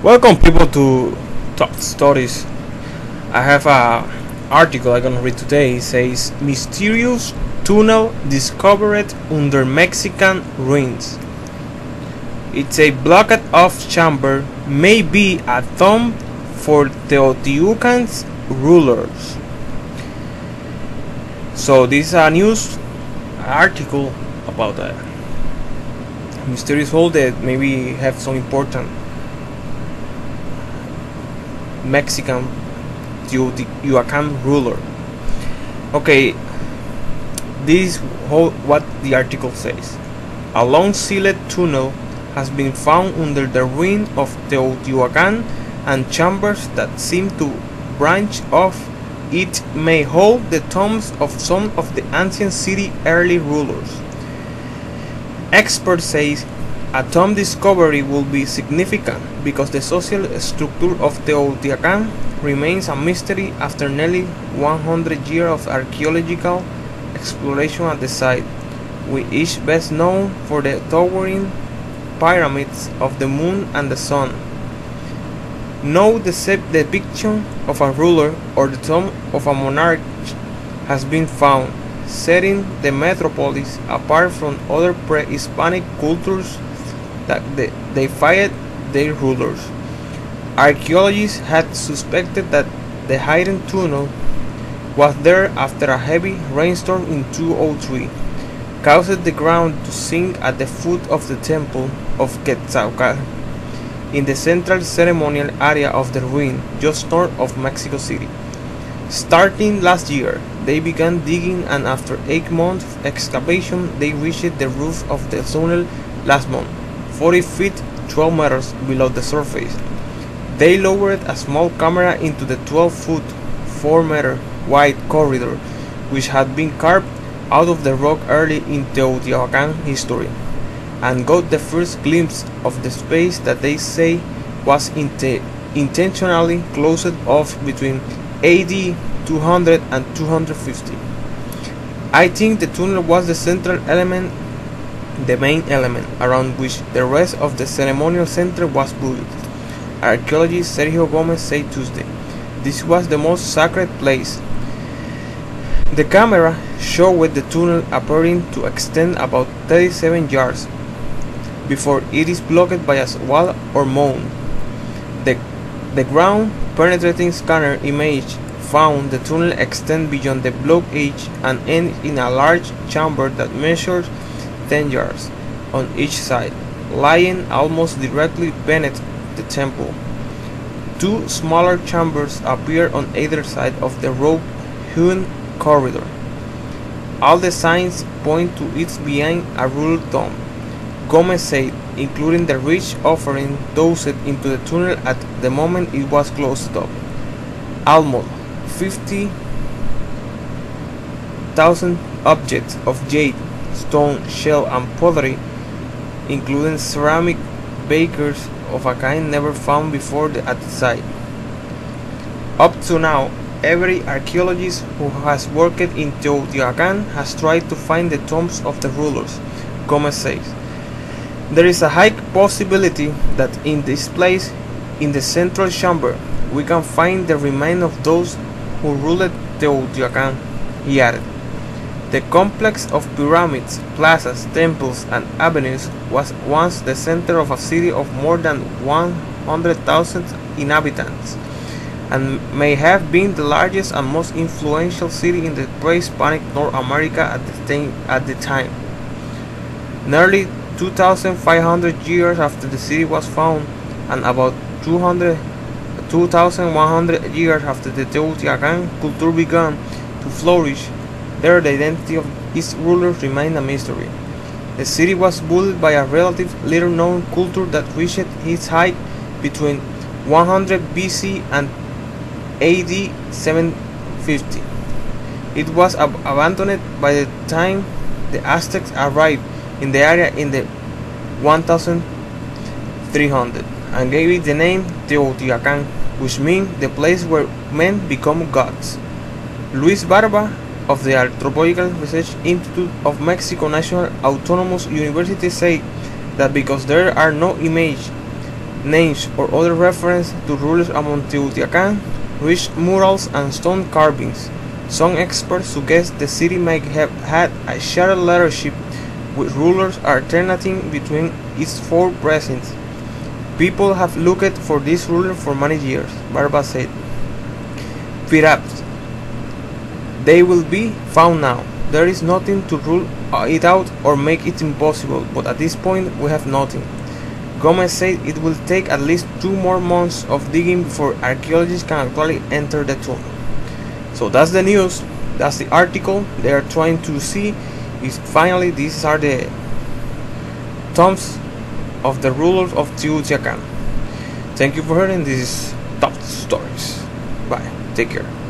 Welcome people to Top Stories. I have a article I'm gonna read today. It says mysterious tunnel discovered under Mexican ruins. It's a blocked off chamber, may be a tomb for Teotihuacan's rulers. So this is a news article about a mysterious hole that maybe have some important Mexican Teotihuacan ruler. Okay, this is what the article says. A long sealed tunnel has been found under the ruin of Teotihuacan, and chambers that seem to branch off it may hold the tombs of some of the ancient city early rulers. Experts say a tomb discovery will be significant because the social structure of Teotihuacan remains a mystery after nearly 100 years of archaeological exploration at the site, with each best known for the towering pyramids of the moon and the sun. No depiction of a ruler or the tomb of a monarch has been found, setting the metropolis apart from other pre-Hispanic cultures that deified their rulers. Archaeologists had suspected that the hidden tunnel was there after a heavy rainstorm in 203 caused the ground to sink at the foot of the temple of Quetzalcoatl in the central ceremonial area of the ruin just north of Mexico City. Starting last year, they began digging, and after 8 months of excavation they reached the roof of the tunnel last month, 40 feet 12 meters below the surface. They lowered a small camera into the 12-foot 4-meter wide corridor, which had been carved out of the rock early in Teotihuacan history, and got the first glimpse of the space that they say was intentionally closed off between AD 200 and 250. I think the tunnel was the central element, the main element around which the rest of the ceremonial center was built, archaeologist Sergio Gomez said Tuesday. This was the most sacred place. The camera showed the tunnel appearing to extend about 37 yards before it is blocked by a wall or mound. The ground-penetrating scanner image found the tunnel extend beyond the block edge and end in a large chamber that measures 10 yards on each side, lying almost directly beneath the temple. 2 smaller chambers appear on either side of the rope-hewn corridor. All the signs point to its being a ruler tomb, Gomez said, including the rich offering dosed into the tunnel at the moment it was closed up. Almost 50,000 objects of jade, stone, shell, and pottery, including ceramic bakers of a kind never found before at the site. Up to now, every archaeologist who has worked in Teotihuacan has tried to find the tombs of the rulers, Gomez says. There is a high possibility that in this place, in the central chamber, we can find the remains of those who ruled Teotihuacan, he added. The complex of pyramids, plazas, temples, and avenues was once the center of a city of more than 100,000 inhabitants, and may have been the largest and most influential city in the pre-Hispanic North America at the time. Nearly 2,500 years after the city was found, and about 2,100 years after the Teotihuacan culture began to flourish, there the identity of its rulers remained a mystery. The city was built by a relatively little-known culture that reached its height between 100 BC and AD 750. It was abandoned by the time the Aztecs arrived in the area in the 1300 and gave it the name Teotihuacan, which means the place where men become gods. Luis Barba of the Anthropological Research Institute of Mexico National Autonomous University said that because there are no images names or other reference to rulers among Teotihuacan, rich murals and stone carvings. Some experts suggest the city may have had a shared leadership with rulers alternating between its four precincts. People have looked for this ruler for many years, Barba said. Perhaps they will be found now. There is nothing to rule it out or make it impossible, but at this point we have nothing. Gomez said it will take at least 2 more months of digging before archaeologists can actually enter the tomb. So that's the news, that's the article. They are trying to see if finally these are the tombs of the rulers of Teotihuacan. Thank you for hearing these top stories. Bye. Take care.